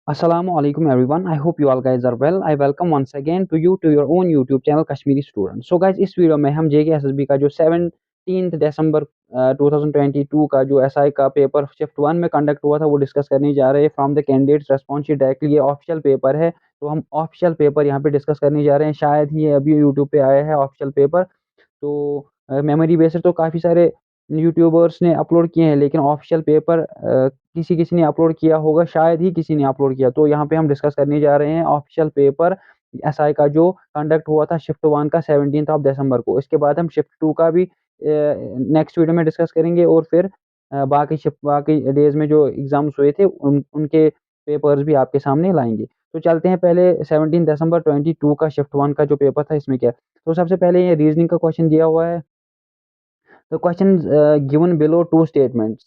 Assalamu alaikum everyone. I hope you all guys are well. I welcome once again to you to your own YouTube channel Kashmiri Student. So guys इस video में हम JKSSB का जो 17 दिसंबर 2022 का जो SI का paper shift 1 में conduct हुआ था वो डिस्कस करने जा रहे हैं from the candidates response sheet directly. ये ऑफिशियल पेपर है तो हम ऑफिशियल पेपर यहाँ पे डिस्कस करने जा रहे हैं। शायद ही ये अभी यूट्यूब पे आया है ऑफिशियल पेपर। तो मेमोरी बेस्ड तो काफ़ी सारे यूट्यूबर्स ने अपलोड किए हैं लेकिन ऑफिशियल पेपर किसी किसी ने अपलोड किया होगा, शायद ही किसी ने अपलोड किया। तो यहाँ पे हम डिस्कस करने जा रहे हैं ऑफिशियल पेपर एसआई का जो कंडक्ट हुआ था शिफ्ट 1 का 17 ऑफ दिसंबर को। इसके बाद हम शिफ्ट 2 का भी नेक्स्ट वीडियो में डिस्कस करेंगे और फिर बाकी डेज में जो एग्जाम्स हुए थे उनके पेपर्स भी आपके सामने लाएंगे। तो चलते हैं पहले 17 दिसंबर 22 का शिफ्ट 1 का जो पेपर था इसमें क्या। तो सबसे पहले ये रीजनिंग का क्वेश्चन दिया हुआ है। The questions given below two statements,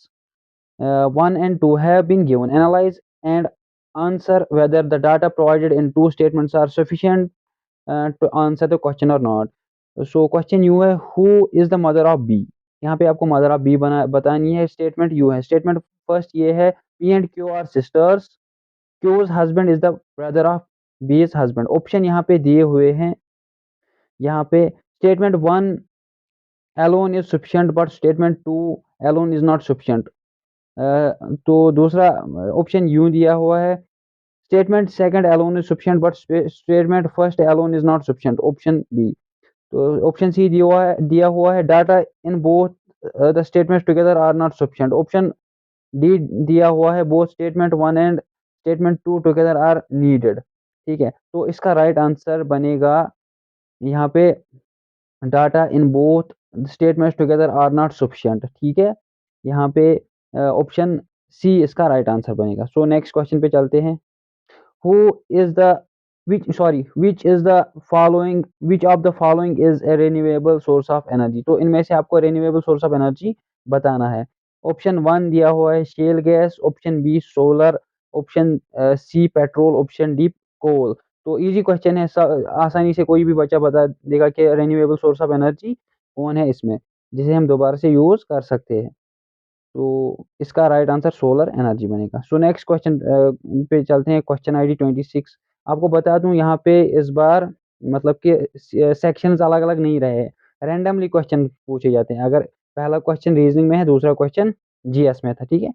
1 and 2 have been given. Analyze and answer whether the data provided in two statements are sufficient to answer the question or not. So question you है, who is the mother of B? यहाँ पे आपको mother of B बतानी है। Statement you है। Statement first ये है, P and Q are sisters. Q's husband is the brother of B's husband. Option यहाँ पे दिए हुए हैं। यहाँ पे statement 1 alone is sufficient but statement 2 alone is not sufficient। तो दूसरा ऑप्शन यूं दिया हुआ है, statement second alone is sufficient but statement first alone is not sufficient। Option B. तो ऑप्शन सी दिया हुआ है data in both the statements together are not sufficient. Option D दिया हुआ है both statement 1 and statement 2 together are needed. ठीक है, तो इसका राइट आंसर बनेगा यहाँ पे data in both statements together are not sufficient. ठीक है, यहाँ पे ऑप्शन सी इसका राइट आंसर बनेगा। सो नेक्स्ट क्वेश्चन पे चलते हैं। Who is the which is the following which of the following is A renewable source of energy. तो इनमें से आपको रिन्यूएबल सोर्स ऑफ एनर्जी बताना है। ऑप्शन 1 दिया हुआ है shale gas, option B solar, option C petrol, option D coal. तो इजी क्वेश्चन है, आसानी से कोई भी बच्चा बता देगा कि रिन्यूएबल सोर्स ऑफ एनर्जी कौन है इसमें जिसे हम दोबारा से यूज कर सकते हैं। तो इसका राइट आंसर सोलर एनर्जी बनेगा। सो नेक्स्ट क्वेश्चन पे चलते हैं। Question ID 26। आपको बता दूं यहाँ पे इस बार मतलब कि सेक्शंस अलग अलग नहीं रहे, रैंडमली क्वेश्चन पूछे जाते हैं। अगर पहला क्वेश्चन रीजनिंग में है, दूसरा क्वेश्चन जीएस में था। ठीक है,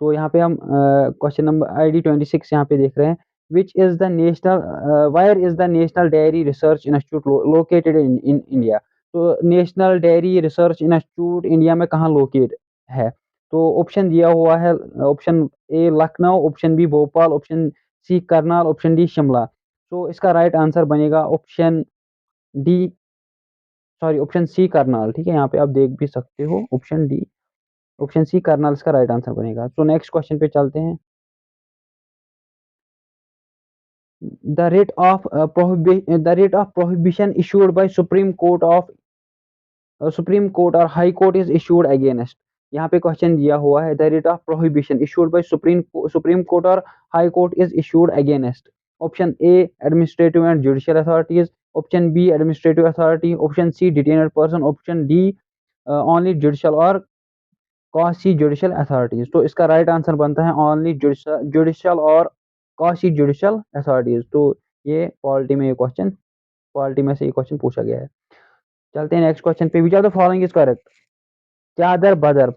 तो यहाँ पे हम क्वेश्चन नंबर आईडी 26 यहाँ पे देख रहे हैं। Which is the National wire is the National Dairy Research Institute located in India. तो National Dairy Research Institute India में कहाँ लोकेट है। तो ऑप्शन दिया हुआ है, option A Lucknow, option B Bhopal, option C Karnal, option D Shimla. तो इसका राइट आंसर बनेगा option D, sorry option C Karnal. ठीक है, यहाँ पे आप देख भी सकते हो option D, option C Karnal इसका राइट आंसर बनेगा। तो नेक्स्ट क्वेश्चन पे चलते हैं। The rate of prohibition issued by Supreme Court or High Court is issued against। यहाँ पे क्वेश्चन दिया हुआ है, the writ of prohibition issued by Supreme Court और High Court is issued against. Option A administrative and judicial authorities, option B administrative authority, option C detained person, option D only judicial और quasi judicial authorities. तो इसका right answer बनता है only judicial और quasi judicial authorities. तो ये polity में से ये क्वेश्चन पूछा गया है। चलते हैं नेक्स्ट क्वेश्चन पे। विच of the following is correct. चादर बदर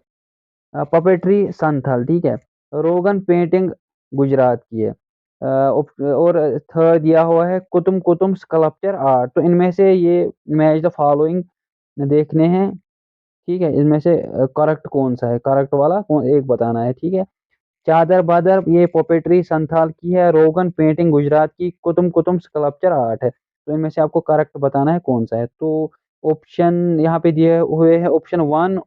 पपेट्री संथल। ठीक है, रोगन पेंटिंग गुजरात की है। और थर्ड दिया हुआ है कुतुम कुतुम स्कल्पचर आर्ट। तो इनमें से ये मैच द फॉलोइंग देखने हैं। ठीक है, इसमें से करेक्ट कौन सा है, करेक्ट वाला कौन एक बताना है। ठीक है, चादर बदर ये पोपेट्री संथाल की है, रोगन पेंटिंग गुजरात की, कुतुम कुतुम स्कल्पचर आर्ट है। तो इनमें से आपको करेक्ट बताना है कौन सा है। तो ऑप्शन यहाँ पे दिए हुए हैं ऑप्शन वन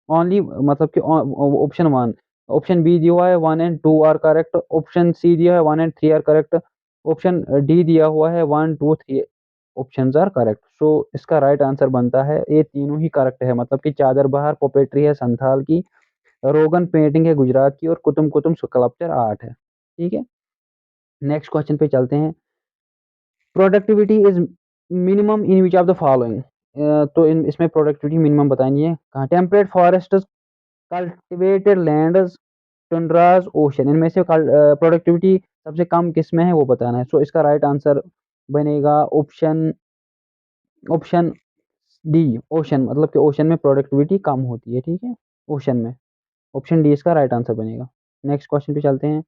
ओनली, मतलब कि ऑप्शन 1। ऑप्शन बी दिया हुआ है 1 and 2 are correct, option C दिया है 1 and 3 are correct, option D दिया हुआ है 1 2 3 ऑप्शंस आर करेक्ट। सो इसका राइट आंसर बनता है ये तीनों ही करेक्ट है। मतलब कि चादर बहार पोपेट्री है संथाल की, रोगन पेंटिंग है गुजरात की और कुतुम कुतुम स्कल्पचर आर्ट है। ठीक है, नेक्स्ट क्वेश्चन पे चलते हैं। Productivity is minimum in which of the following. तो इसमें प्रोडक्टिविटी मिनिमम बतानी है कहाँ। Temperate forest, cultivated lands, tundras, ocean, इनमें से प्रोडक्टिविटी सबसे कम किस में है वो बताना है। सो इसका राइट आंसर बनेगा ऑप्शन ऑप्शन डी, ओशन, मतलब कि ओशन में प्रोडक्टिविटी कम होती है, ठीक है, ओशन में। ऑप्शन डी इसका राइट आंसर बनेगा। नेक्स्ट क्वेश्चन पे चलते हैं।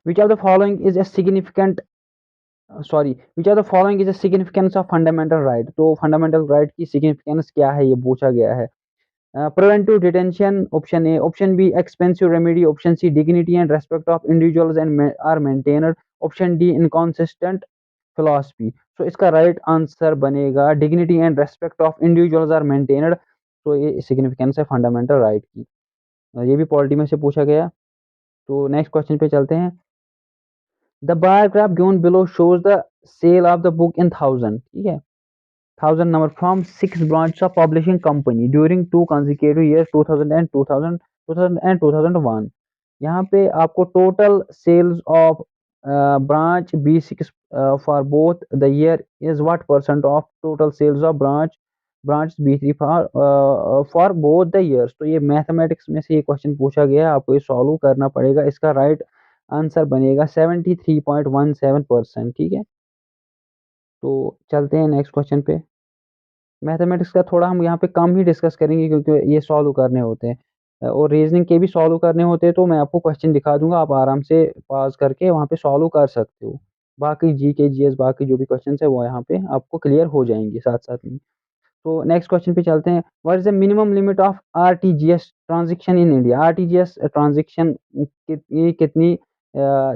Which of the following is a significant sorry which of the following is a significance of fundamental right. तो फंडामेंटल राइट की सिग्निफिकेंस क्या है ये पूछा गया है। Preventive detention, option A, option B expensive remedy, option C dignity and respect of individuals and are maintained, option D inconsistent philosophy. तो इसका राइट आंसर बनेगा dignity and respect of individuals are maintained. तो ये significance है fundamental right की। ये भी polity में से पूछा गया। तो नेक्स्ट क्वेश्चन पे चलते हैं। The bar graph given below shows the sale of the book in thousand, ठीक है, thousand number from six branches of publishing company during two consecutive years 2000 and 2000 2000 and 2001। यहाँ पे आपको total sales of branch B6 for both the year is what percent of total sales of branch B3 for both the years. तो ये mathematics में से ये question पूछा गया है, आपको ये सॉल्व करना पड़ेगा। इसका राइट आंसर बनेगा 73.17%, ठीक है। तो चलते हैं नेक्स्ट क्वेश्चन पे। मैथमेटिक्स का थोड़ा हम यहाँ पे कम ही डिस्कस करेंगे क्योंकि ये सॉल्व करने होते हैं और रीजनिंग के भी सॉल्व करने होते हैं। तो मैं आपको क्वेश्चन दिखा दूंगा, आप आराम से पॉज करके वहाँ पे सॉल्व कर सकते हो। बाकी जी के जी एस बाकी जो भी क्वेश्चन है वो यहाँ पे आपको क्लियर हो जाएंगे साथ साथ में। तो नेक्स्ट क्वेश्चन पे चलते हैं। What is the minimum limit of RTGS transaction in India. RTGS transaction कितनी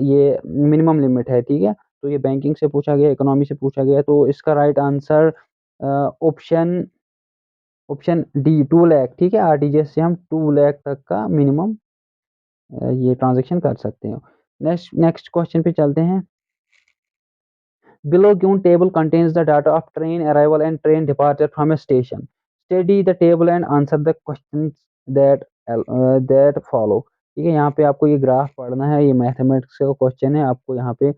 ये मिनिमम लिमिट है, ठीक है। तो ये बैंकिंग से पूछा गया, इकोनॉमी से पूछा गया। तो इसका right answer option option D 2 lakh, ठीक है। आरटीजीएस से हम 2 लाख तक का मिनिमम ये ट्रांजेक्शन कर सकते हैं। नेक्स्ट नेक्स्ट क्वेश्चन पे चलते हैं। Below given table contains the data of train arrival and train departure from a station. Study the table and answer the questions that follow। ठीक है, यहाँ पे आपको ये ग्राफ पढ़ना है, ये मैथमेटिक्स का क्वेश्चन है, आपको यहाँ पे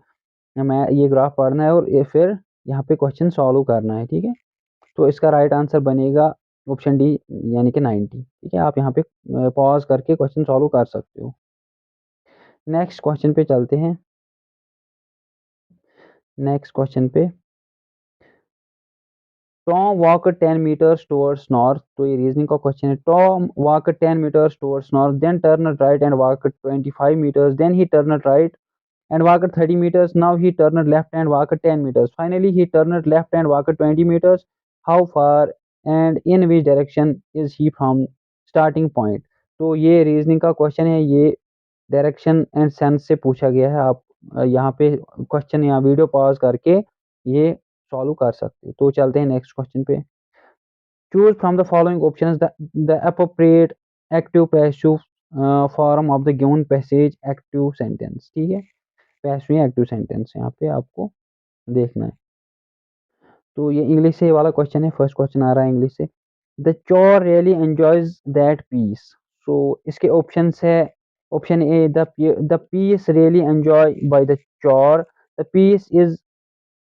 मैं ये ग्राफ पढ़ना है और ये फिर यहाँ पे क्वेश्चन सॉल्व करना है, ठीक है। तो इसका राइट आंसर बनेगा ऑप्शन डी यानी कि 90, ठीक है। आप यहाँ पे पॉज करके क्वेश्चन सॉल्व कर सकते हो। नेक्स्ट क्वेश्चन पे चलते हैं। नेक्स्ट क्वेश्चन पे Tom walk 10 meters towards north। तो ये रीजनिंग का क्वेश्चन है। Tom walk 10 meters towards north, then turn right and walk 25 meters, then he turn right and walked 30 meters. Now he turned left and walked 10 meters. Finally, he turned left and walked 20 meters. How far and in which direction is he from starting point? तो ये reasoning का question है, ये direction and sense से पूछा गया है। आप यहाँ पे क्वेश्चन यहाँ वीडियो पॉज करके ये सॉल्व कर सकते हो। तो चलते हैं नेक्स्ट क्वेश्चन पे। Choose from the following options the appropriate active passive form of the given passage active sentence, ठीक है। पैसिव एक्टिव सेंटेंस यहाँ पे आपको देखना है। तो ये इंग्लिश से वाला क्वेश्चन है, फर्स्ट क्वेश्चन आ रहा है इंग्लिश से। The choir really enjoys that piece. So इसके ऑप्शन है। Option A, the piece really enjoy by the choir, the piece is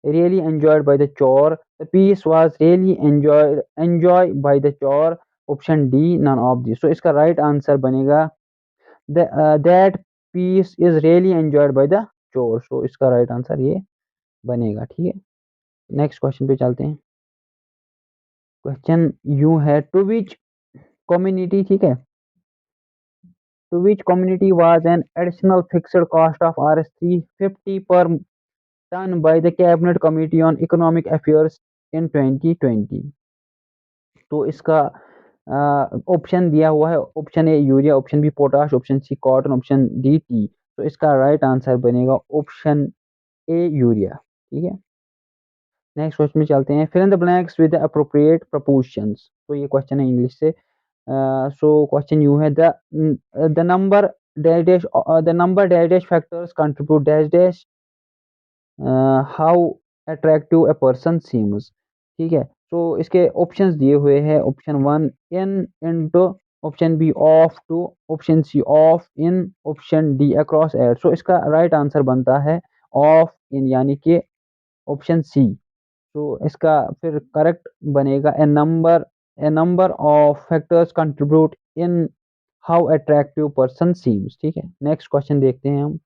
really enjoyed by the chore, the piece was really enjoyed by the chore, option D none of these। so इसका right answer बनेगा that piece is really enjoyed by the chore। so इसका right answer ये बनेगा, ठीक है। Next question पे चलते हैं। क्वेश्चन यूं है, टू विच कम्युनिटी, ठीक है, to which community was an additional fixed cost of Rs 350 per ton by the cabinet committee on economic affairs in 2020। तो इसका ऑप्शन दिया हुआ है। Option A urea, option B potash, option C cotton, option D tea. तो इसका right answer बनेगा option A urea, ठीक है। नेक्स्ट क्वेश्चन में चलते हैं। Fill in the blanks with the appropriate proportions. तो ये क्वेश्चन है इंग्लिश से। सो क्वेश्चन यू है, the number dash dash the number dash dash factors contribute dash dash how attractive a person seems, ठीक है। तो इसके ऑप्शंस दिए हुए हैं। Option 1 in into, option B of to, option C of in, option D across at. So इसका right answer बनता है ऑफ इन यानी कि ऑप्शन सी। तो इसका फिर करेक्ट बनेगा a number of factors contribute in how attractive person seems. ठीक है, नेक्स्ट क्वेश्चन देखते हैं हम।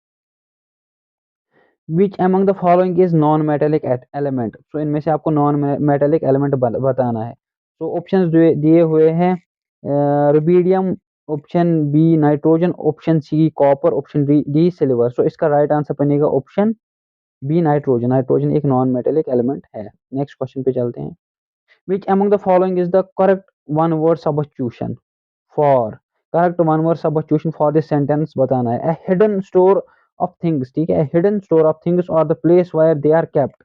Which among the following is non metallic element. So इनमें से आपको नॉन मेटेलिक एलिमेंट बताना है। तो ऑप्शंस दिए हुए हैं, rubidium, option B nitrogen, option C copper, option D silver. So इसका राइट आंसर बनेगा ऑप्शन बी नाइट्रोजन। नाइट्रोजन एक नॉन मेटेलिक एलिमेंट है। नेक्स्ट क्वेश्चन पे चलते हैं। Which among the following is the correct one word substitution for. Correct one word substitution for this sentence बताना है। A hidden store of things. ठीक है, hidden store of things और the place where they are kept.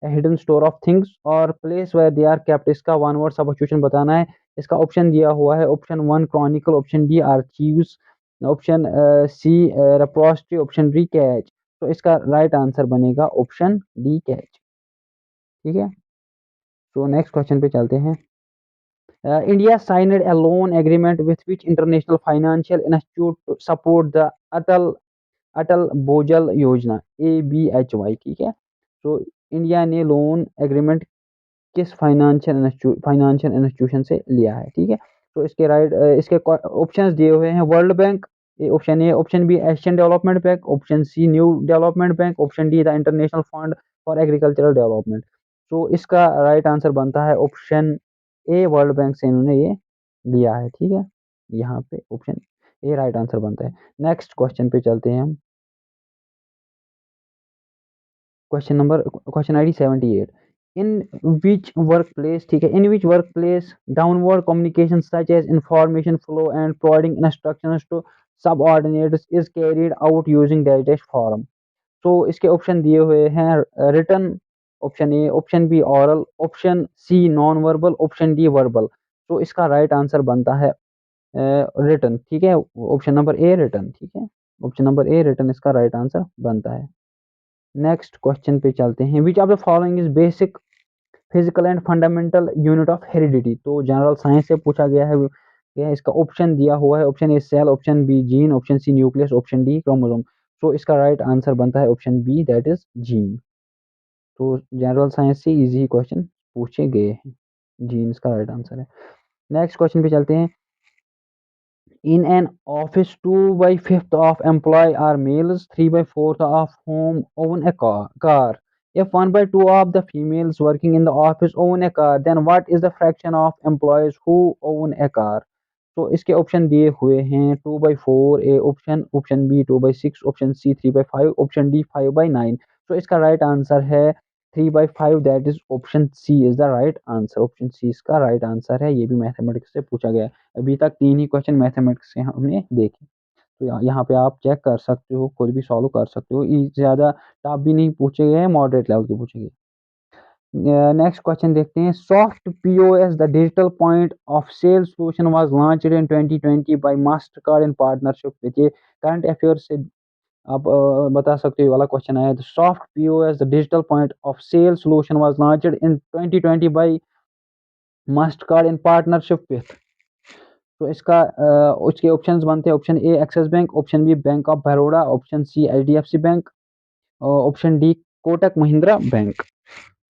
Hidden store of things और place where they are kept, इसका one word substitution बताना है। इसका ऑप्शन दिया हुआ है, option one chronicle, option D archives, option C repository, option D cache. तो इसका राइट आंसर बनेगा ऑप्शन डी कैच। ठीक है, तो नेक्स्ट क्वेश्चन पे चलते हैं। India signed a loan agreement with which international financial institute to support the अटल भूजल योजना ABHY। ठीक है, तो इंडिया ने लोन एग्रीमेंट किस फाइनेंशियल इंस्टीट्यूशन से लिया है। ठीक है, तो इसके इसके ऑप्शंस दिए हुए हैं। World bank option A, option B Asian development bank, option C new development bank, option D the international fund for agricultural development. तो इसका राइट आंसर बनता है ऑप्शन ए, वर्ल्ड बैंक से इन्होंने ये लिया है। ठीक है, यहाँ पे ऑप्शन ए राइट आंसर बनता है। नेक्स्ट क्वेश्चन पे चलते हैं हम। Question ID 78। In which work place. ठीक है, in which work place downward communication such as information flow and providing instructions to subordinates is carried out using dash dash form. तो इसके ऑप्शन दिए हुए हैं, written, option A, option B oral, option C non verbal, option D verbal. तो इसका right answer बनता है written. ठीक है, ऑप्शन नंबर ए रिटन। ठीक है, ऑप्शन नंबर ए रिटन इसका राइट आंसर बनता है। नेक्स्ट क्वेश्चन पे चलते हैं। Which of the following is basic physical and fundamental unit of heredity. तो जनरल साइंस से पूछा गया है। इसका ऑप्शन दिया हुआ है, option A cell, option B gene, option C nucleus, option D chromosome. तो इसका राइट आंसर बनता है option B, that is gene. तो जनरल साइंस से इजी क्वेश्चन पूछे गए हैं, जीन इसका राइट आंसर है। नेक्स्ट क्वेश्चन पे चलते हैं। In an office, 2 by 5th of employee are males, 3 by 4th of whom own a car. If 1 by 2 of the females working in the office own a car, then what is the fraction of employees who own a car? तो इसके option दिए हुए हैं, 2/4 A option, option B 2/6, option C 3/5, option D 5/9। तो इसका right answer है 3/5, that is option C is the right answer. Option C इसका right answer है। ये भी मैथमेटिक्स से पूछा गया है। अभी तक 3 ही क्वेश्चन मैथमेटिक्स से हमने देखे। तो यहाँ पे आप चेक कर सकते हो, खुद भी सॉल्व कर सकते हो। ज़्यादा टफ भी नहीं पूछे गए, मॉडरेट लेवल के पूछे गए। नेक्स्ट क्वेश्चन देखते हैं। Soft POS the digital point of sale solution was launched in 2020 by Mastercard in partnership with. ये करंट अफेयर से आप बता सकते हो, वाला क्वेश्चन आया। Soft POS the digital point of sale solution was launched in 2020 by Mastercard in partnership with. तो इसका उसके ऑप्शंस बनते हैं, option A Axis bank, option B bank of Baroda, option C HDFC bank, option D Kotak Mahindra bank.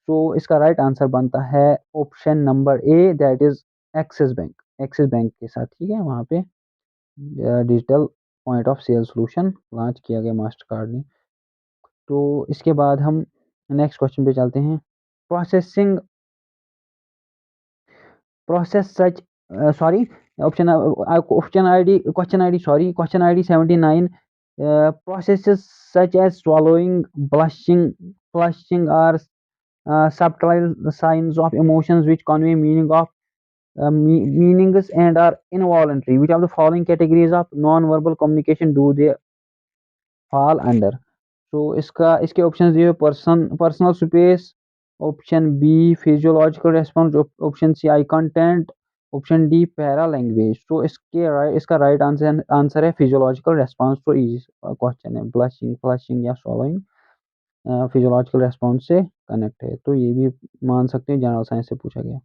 तो इसका right answer बनता है option number A, that is Axis bank. Axis bank के साथ, ठीक है, वहाँ पे digital point of sale solution launch किया गया मास्टर कार्ड ने। तो इसके बाद हम नेक्स्ट क्वेश्चन पे चलते हैं। Processing process such sorry option question ID 79। Processes such as swallowing, blushing are subtle signs of emotions which convey meanings and are involuntary. Which of the following categories of non-verbal communication do they fall under? तो इसके option दिए, personal space, option B physiological response, option C eye content, option D para language. तो इसका right answer है physiological response. तो easy question है, blushing, flushing या sallowing physiological response से कनेक्ट है। तो ये भी मान सकते हैं जनरल साइंस से पूछा गया।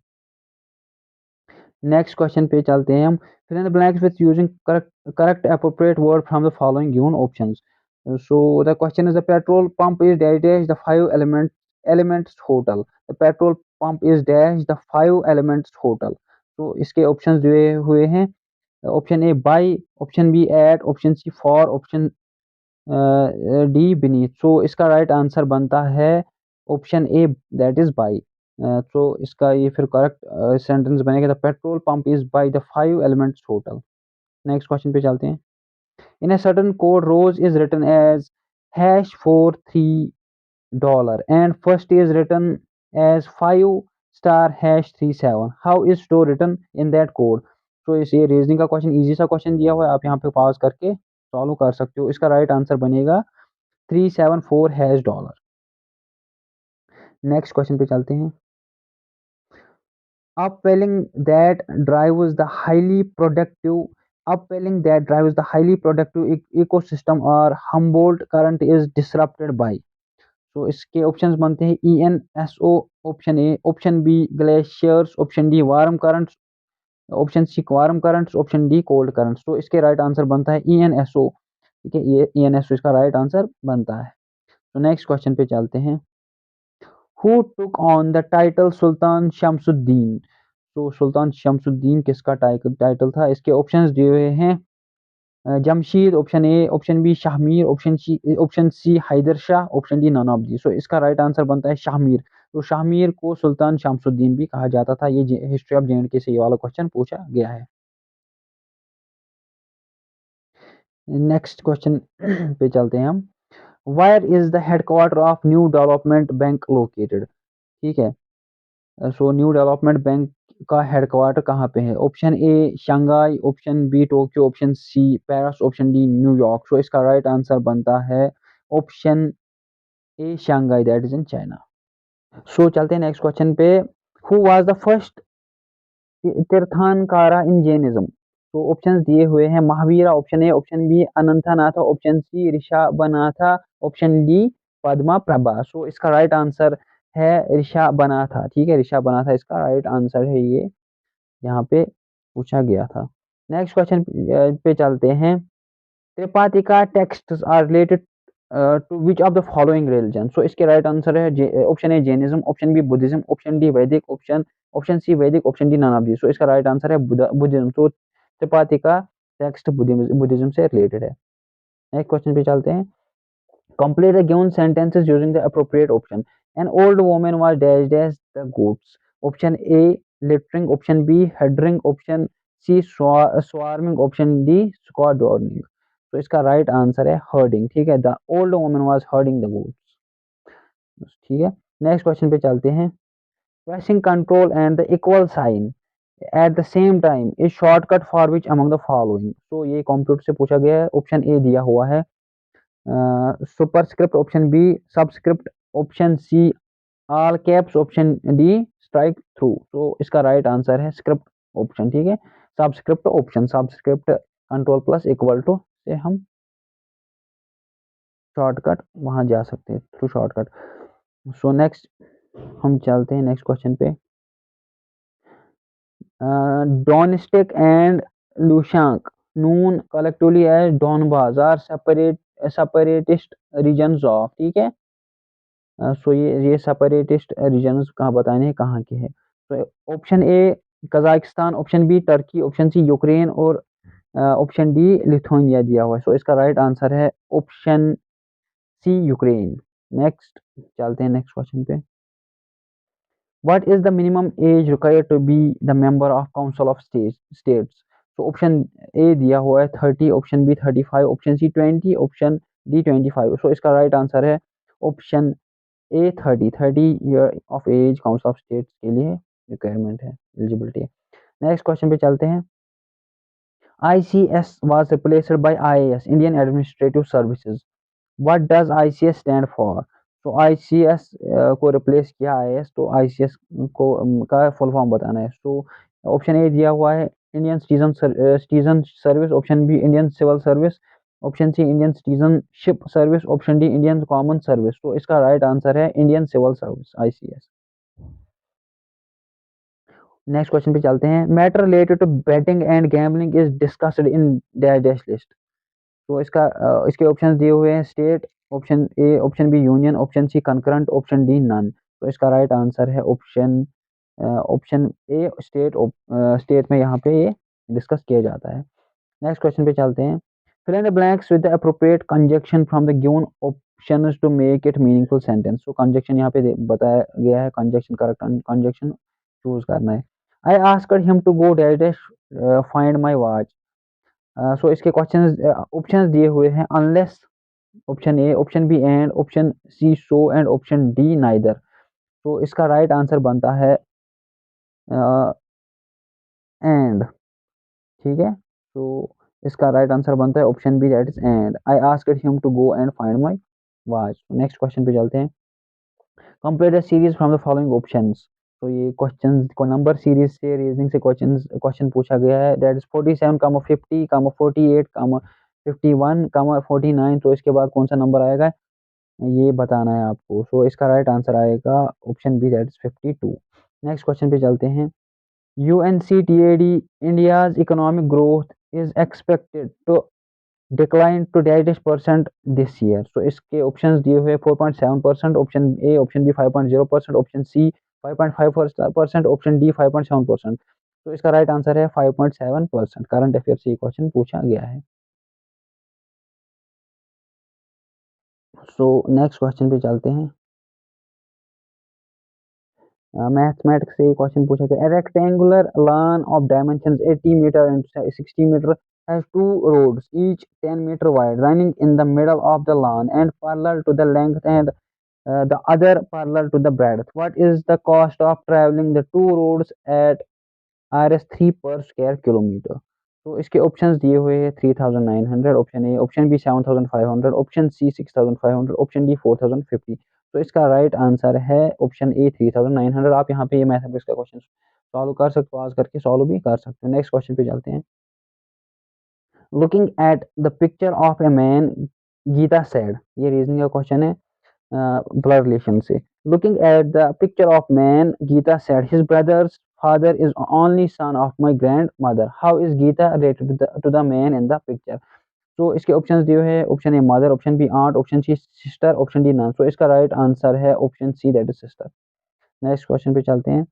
नेक्स्ट क्वेश्चन पे चलते हैं हम। Fill in the blanks with using correct appropriate word from the following given options. So the question is, the petrol pump is dash the five elements total. The petrol pump is dash the five elements total. तो इसके options दिए हुए हैं, option A by, option B at, option C for, option D beneath. So इसका right answer बनता है option A, that is by. तो इसका ये फिर करेक्ट सेंटेंस बनेगा, the petrol pump is by the 5 elements hotel. Next question पे चलते हैं। इन a certain code rose is written as #43 and first is written as 5*#37, how is store written in that code? तो इस ये reasoning का question, easy सा question दिया हुआ है, आप यहाँ पे पॉज करके सॉल्व कर सकते हो। इसका राइट आंसर बनेगा 374#। नेक्स्ट क्वेश्चन पे चलते हैं। Upwelling that drives the highly productive upwelling that drives the highly productive ecosystem or Humboldt current is disrupted by। तो इसके ऑप्शंस बनते हैं ENSO, option A, option B glaciers, option D warm currents, option C warm currents, option D cold currents. तो इसके right answer बनता है ENSO। ठीक है, ये ENSO इसका राइट आंसर बनता है। तो नेक्स्ट क्वेश्चन पे चलते हैं। Who took on the title सुल्तान शमसुद्दीन? तो सुल्तान शमसुद्दीन किसका टाइटल था? इसके ऑप्शंस दिए हुए हैं। Jamshid, option A, option B Shahmir, option C Haider Shah, option D none of the. So इसका राइट आंसर बनता है शाहमीर। तो शाहमीर को सुल्तान शमसुद्दीन भी कहा जाता था। ये हिस्ट्री ऑफ JNK से ये वाला क्वेश्चन पूछा गया है। नेक्स्ट क्वेश्चन पे चलते हैं हम। Where is the headquarter of New Development Bank located? ठीक है, सो न्यू डेवलपमेंट बैंक का हेडक्वार्टर कहाँ पे है? Option A Shanghai, option B Tokyo, option C Paris, option D New York. So इसका राइट आंसर बनता है option A Shanghai, that is in China. So चलते हैं नेक्स्ट क्वेश्चन पे। Who was the first Tirthankara in Jainism? तो ऑप्शंस दिए हुए हैं। Mahavira, option A, option B Anantnath, option C Rishabhanatha, option D Padma Prabha. सो इसका राइट आंसर है ऋषभनाथा। ठीक है, ऋषभनाथा इसका राइट आंसर है, ये यहाँ पे पूछा गया था। नेक्स्ट क्वेश्चन पे चलते हैं। Tripitaka texts are related to which of the following religion? So इसके राइट आंसर है option A Jainism, option B Buddhism, option D Vedic, option C Vedic, option D none of the. So इसका राइट आंसर है बुद्धिज्म। तो त्रिपातिका टेक्स्ट बुद्धिज्म से related है। नेक्स्ट क्वेश्चन पे चलते हैं। Complete the given sentences using the appropriate option. An old woman was dashed as the goats. Option A littering, option B headring, option C swarming, option D squadroning. तो इसका right answer है herding। ठीक है, the old woman was herding the goats. ठीक है, next question पे चलते हैं। Pressing control and the equal sign at the same time is shortcut for which among the following? तो ये कंप्यूटर से पूछा गया है। ऑप्शन ए दिया हुआ है superscript, option B subscript, option C all caps, option D strike through. तो इसका राइट आंसर है स्क्रिप्ट ऑप्शन। ठीक है, subscript option, subscript control plus equal to से हम शॉर्टकट वहां जा सकते हैं थ्रू शॉर्टकट। सो नेक्स्ट हम चलते हैं नेक्स्ट क्वेश्चन पे। Donetsk and Luhansk known collectively as Donbas are separatist regions of. ठीक है, सो ये सेपरेटिस्ट रीजन्स कहाँ बताने हैं, कहाँ के हैं? तो option A Kazakhstan, option B Turkey, option C Ukraine और ऑप्शन डी लिथुआनिया दिया हुआ है। सो इसका राइट आंसर है ऑप्शन सी यूक्रेन। नेक्स्ट चलते हैं नेक्स्ट क्वेश्चन पे। What is the minimum age required to be the member of Council of States? तो ऑप्शन ए दिया हुआ है 30, option B 35, option C 20, option D 25। So इसका right answer है option A 30 year of age council of states के लिए requirement है, eligibility है। नेक्स्ट क्वेश्चन पे चलते हैं। ICS was replaced by IAS, Indian Administrative Services. What does ICS stand for? तो ICS को रिप्लेस किया IAS, तो ICS को का फुल फॉर्म बताना है। तो ऑप्शन ए दिया हुआ है Indian citizen service, option B Indian civil service, option C Indian citizenship service, option D Indian common service. तो इसका राइट आंसर है Indian civil service, ICS। Next question पे चलते हैं। Matter related to betting and gambling is discussed in dash list. तो इसके option दिए हुए हैं। State, option A, option B union, option C concurrent, option D none. तो इसका राइट आंसर है ऑप्शन ए स्टेट। स्टेट में यहाँ पे ये डिस्कस किया जाता है। नेक्स्ट क्वेश्चन पे चलते हैं। Fill in the blanks with the appropriate conjunction from the given options to make it meaningful sentence. तो कंजक्शन यहाँ पे बताया गया है, कंजक्शन करेक्ट कंजक्शन चूज करना है। I asked him to go dash find my watch. So इसके questions options दिए हुए हैं, unless, option A, option B and, option C so and option D neither. तो इसका राइट आंसर बनता है एंड, ठीक है। तो इसका राइट आंसर बनता है option B, that is and. I asked him to go and find my watch. Next question पे चलते हैं। Complete the series from the following options. तो ये क्वेश्चन को नंबर सीरीज से रीजनिंग से क्वेश्चन पूछा गया है, दैट इज 47, 50, 48, 51, 49। तो इसके बाद कौन सा नंबर आएगा ये बताना है आपको। सो इसका राइट आंसर आएगा option B, that is 52। Next question पे चलते हैं। UNCTAD, India's economic growth is expected to decline to -% this year। तो इसके ऑप्शंस दिए हुए 4.7%, option A, option B 5.0%, option C 5.5%, option D 5.7%। तो इसका राइट आंसर है 5.7%। करंट अफेयर से ये क्वेश्चन पूछा गया है। सो नेक्स्ट क्वेश्चन पे चलते हैं। मैथमेटिक्स से क्वेश्चन पूछा गया, rectangular lawn of dimensions 80 meter and 60 meter has two roads, each 10 meter wide, running in the middle of the lawn and parallel to the length, and the other parallel to the breadth. What is the cost of traveling the two roads at RS3 per square kilometer? तो इसके options दिए हुए हैं 3900, option A, option B 7500, option C 6500, option D 4050। तो इसका right answer है option A 3900। आप यहाँ पे ये मैथमेटिक्स का क्वेश्चन सॉल्व कर सकते हो, आज करके सॉल्व भी कर सकते हो। नेक्स्ट क्वेश्चन पे चलते हैं। Looking at the picture of a man, Geeta said, ये रीजनिंग का क्वेश्चन है ब्लड रिलेशन से। Looking at the picture of man, Geeta said his brothers father is only son of my grandmother. How is Geeta related to the man in the picture? तो इसके options दिए हैं, option A mother, option B aunt, option C sister, option D none. तो इसका right answer है option C, that is sister. Next question पे चलते हैं।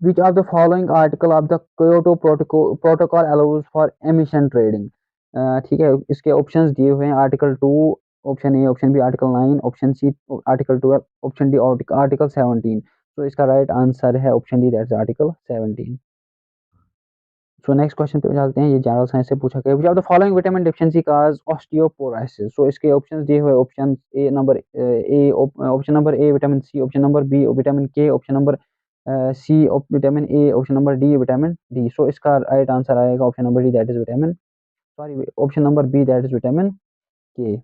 Which of the following article of the Kyoto Protocol allows for emission trading. ठीक है, इसके options दिए हुए हैं, article 2, option A, option B article 9, option C article 12, option D article 17। तो इसका राइट आंसर है option D, that is article 17। So next question पे चलते हैं। ये जनरल साइंस से पूछा गया, which of the following vitamin deficiency cause osteoporosis. So इसके ऑप्शंस दिए हुए, option A number A, option number A vitamin C, option number B vitamin K, option number C vitamin A, option number D vitamin D. So इसका right answer आएगा option number D, that is vitamin, sorry, option number B, that is vitamin K.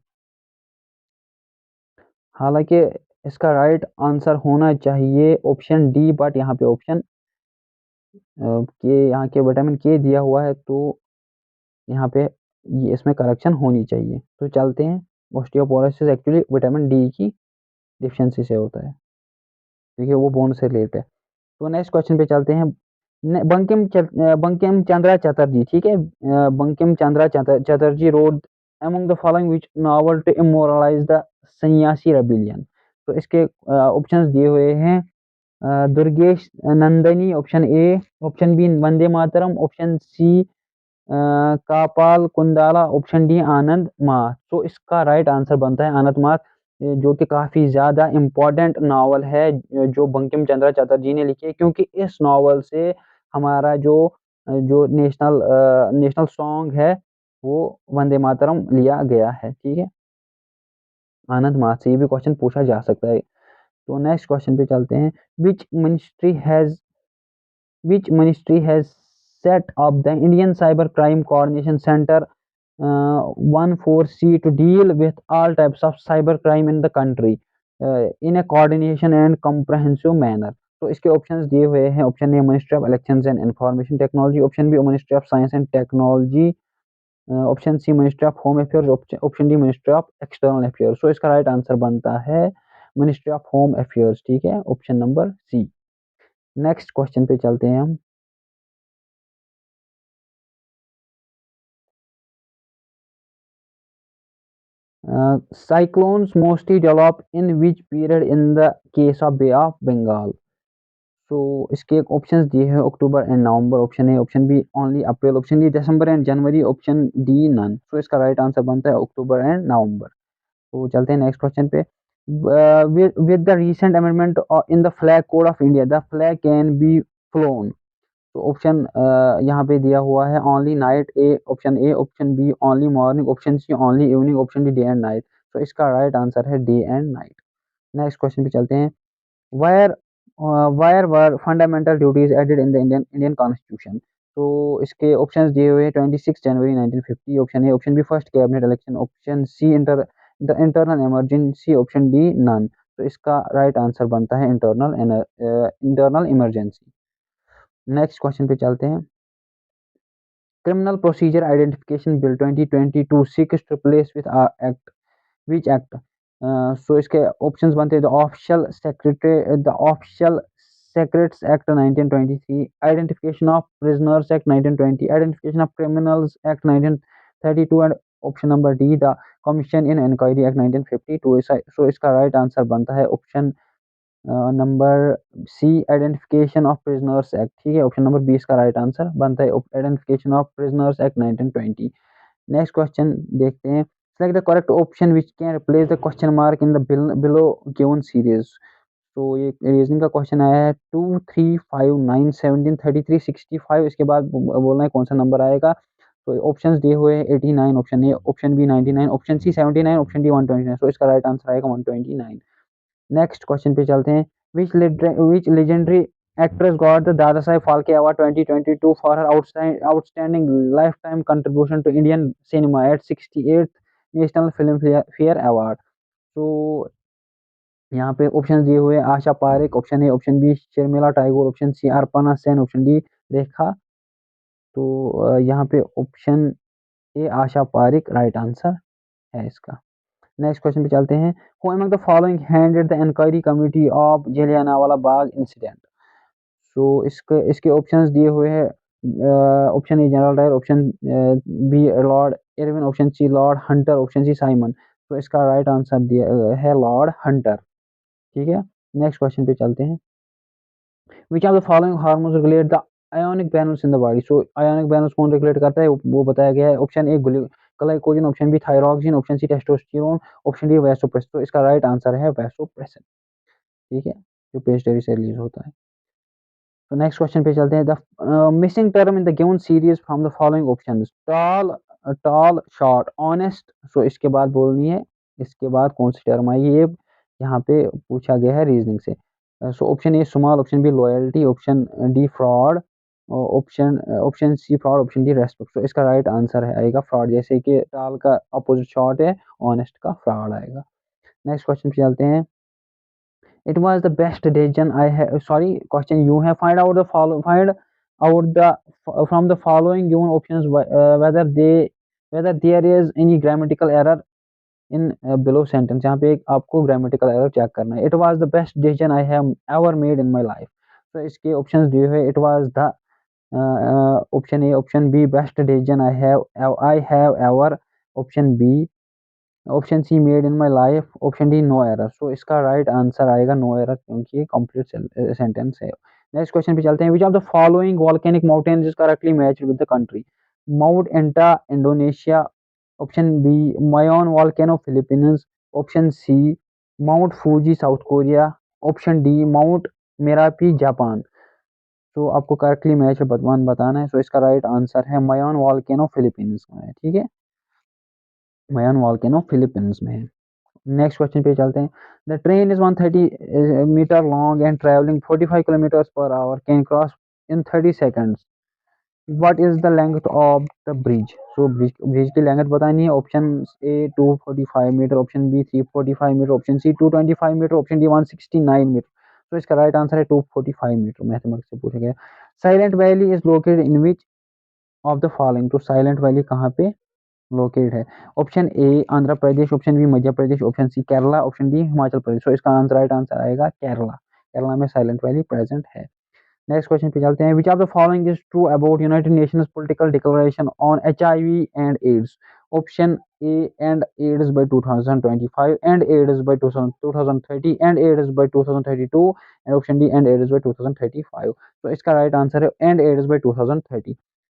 हालांकि इसका right answer होना चाहिए option D, but यहाँ पे option के, यहाँ के विटामिन के दिया हुआ है, तो यहाँ पे ये इसमें करेक्शन होनी चाहिए। तो चलते हैं। ऑस्टियोपोरोसिस एक्चुअली विटामिन डी की डिफिशियंसी से होता है, क्योंकि वो बोन से रिलेटेड है। तो नेक्स्ट क्वेश्चन पे चलते हैं। बंकिम चंद्रा चटर्जी, ठीक है, Bankim Chandra Chatterjee wrote among the following which novel to immortalize the Sannyasi rebellion. तो इसके ऑप्शंस दिए हुए हैं, Durgesh Nandini, option A, option B Vande Mataram, option C Kapal Kundala, option D Anand Marg. तो इसका राइट आंसर बनता है आनंद मार्ग, जो कि काफ़ी ज़्यादा इम्पोर्टेंट नावल है जो बंकिम चंद्र चटर्जी ने लिखी है, क्योंकि इस नावल से हमारा जो नेशनल सॉन्ग है वो वंदे मातरम लिया गया है, ठीक है। आनंद मार्ग से ये भी क्वेश्चन पूछा जा सकता है। तो नेक्स्ट क्वेश्चन पे चलते हैं। Which ministry has which ministry has set up the Indian Cyber Crime Coordination Center 14C to deal with all types of cyber crime in the country in a coordination and comprehensive manner। तो इसके options दिए हुए हैं, option A ministry of elections and information technology, option B ministry of science and technology, option C ministry of home affairs, option D ministry of external affairs. तो इसका right answer बनता है ministry of home affairs, ठीक है, option number C. Next question पे चलते हैं हम। Cyclones mostly develop in which period in the case of Bay of Bengal? सो इसके ऑप्शंस दिए हैं October and November, option A, option B only April, option D December and January, option D none. So इसका right answer बनता है अक्टूबर and नवंबर। तो चलते हैं next question पे। With the recent amendment in the flag code of India the flag can be flown. तो option यहाँ पे दिया हुआ है only night, A option A, option B only morning, option C only evening, option D day and night. तो इसका right answer है day and night. Next question पे चलते हैं। Why are why are were fundamental duties added in the Indian Indian constitution. तो इसके options दिए हुए हैं 26 January 1950, option A, option B first cabinet election, option C the internal emergency, option D none. तो इसका राइट आंसर बनता है इंटरनल इमरजेंसी। नेक्स्ट क्वेश्चन पे चलते हैं। Criminal procedure identification bill 2022 seeks to replace with act, which act. So इसके options बनते हैं the official secrets act 1923, identification of prisoners act 1920, identification of criminals act 1932 and option number D the commission in inquiry act 1952। So इसका right answer बनता है option number C, identification of prisoners act. ठीक है, option number 20 का right answer बनता है identification of prisoners act 1920। Next question देखते हैं। Select the correct option which can replace the question mark in the below given series. तो ये reasoning का क्वेश्चन आया है 2, 3, 5, 9, 17, 33, 65। इसके बाद बोलना है कौन सा नंबर आएगा। तो ऑप्शंस दिए हुए हैं 89, option A, option B 99, option C 79, option D 129। तो इसका राइट आंसर आएगा 129। नेक्स्ट क्वेश्चन पे चलते हैं। Which legendary actress got the Dada Saheb Phalke award 2022 for her outstanding lifetime contribution to Indian cinema at 68th national Filmfare award. तो यहाँ पे option दिए हुए Asha Parekh, option A, option B Sharmila Tagore, option C अर्पणा सेन, ऑप्शन डी रेखा। तो यहाँ पे option A Asha Parekh right answer है इसका। नेक्स्ट क्वेश्चन पे चलते हैं। Who among the following headed the inquiry committee of Jallianwala Bagh incident. So इसके ऑप्शंस दिए हुए हैं। Option A general Dyer, option B lord Irwin, option C lord Hunter, option C Simon. तो इसका राइट आंसर दिया है लॉर्ड हंटर। ठीक है, नेक्स्ट क्वेश्चन पे चलते हैं। Which of the following hormones regulate the ionic balance in the body. So ionic balance कौन रेगुलेट करता है वो बताया गया है। Option A glycogen, option B thyroxine, option C testosterone, option D vasopressin. तो इसका राइट आंसर है वैसोप्रेसिन। ठीक है, जो पेस्टरी से रिलीज होता है। तो नेक्स्ट क्वेश्चन पे चलते हैं। The missing term in the given series from the following options. Tall, tall, short, honest. So इसके बाद बोलनी है, इसके बाद कौन सी टर्म आई ये यहाँ पे पूछा गया है रीजनिंग से। So option A small, option B loyalty, option D fraud, option option C fraud, option D respect. तो इसका राइट आंसर है आएगा फ्रॉड, जैसे कि टाल का अपोजिट शॉर्ट है, ऑनेस्ट का फ्रॉड आएगा। नेक्स्ट क्वेश्चन पे चलते हैं। It was the best decision I have. Sorry, question you have find out the follow find out the from the following given options whether there is any grammatical error in below sentence। यहाँ पे एक आपको grammatical error check करना है। It was the best decision I have ever made in my life। तो इसके options दिए हुए it was the option A, option B best decision I have ever, option B, option C made in my life, option D no error. So इसका right answer आएगा no error, क्योंकि ये complete sentence है। Next question पे चलते हैं। Which of the following volcanic mountain is correctly matched with the country. Mount एंटा Indonesia, option B Mayon volcano Philippines, option C mount Fuji South Korea, option D mount Merapi Japan. तो आपको correctly match बताना है। So इसका right answer है मायोन volcano Philippines में है। ठीक है, मायोन वॉल्केनो फिलीपींस में है। नेक्स्ट क्वेश्चन पे चलते हैं। The train is 130 metre long and travelling 45 kilometres per hour can cross in 30 seconds. What is the length of the bridge. So bridge की लेंथ बतानी है। Option A 245 metre, option B 345 metre, option C 225 metre, option D 169 metre. तो इसका right answer है 245 metre, mathematics से पूछा गया। Silent valley is located in which of the following. तो साइलेंट वैली कहाँ पे लोकेटेड है। Option A Andhra Pradesh, option B Madhya Pradesh, option C Kerala, option D Himachal Pradesh. तो इसका आंसर राइट आंसर आएगा केरला। केरला में साइलेंट वैली प्रेजेंट है। नेक्स्ट क्वेश्चन पे चलते हैं। Which of the following is true about United Nations political declaration on HIV and AIDS. Option A, and AIDS by 2025, and AIDS by 2030, and AIDS by 2032, and option D, and AIDS by 2035. तो इसका right answer है and AIDS by 2030.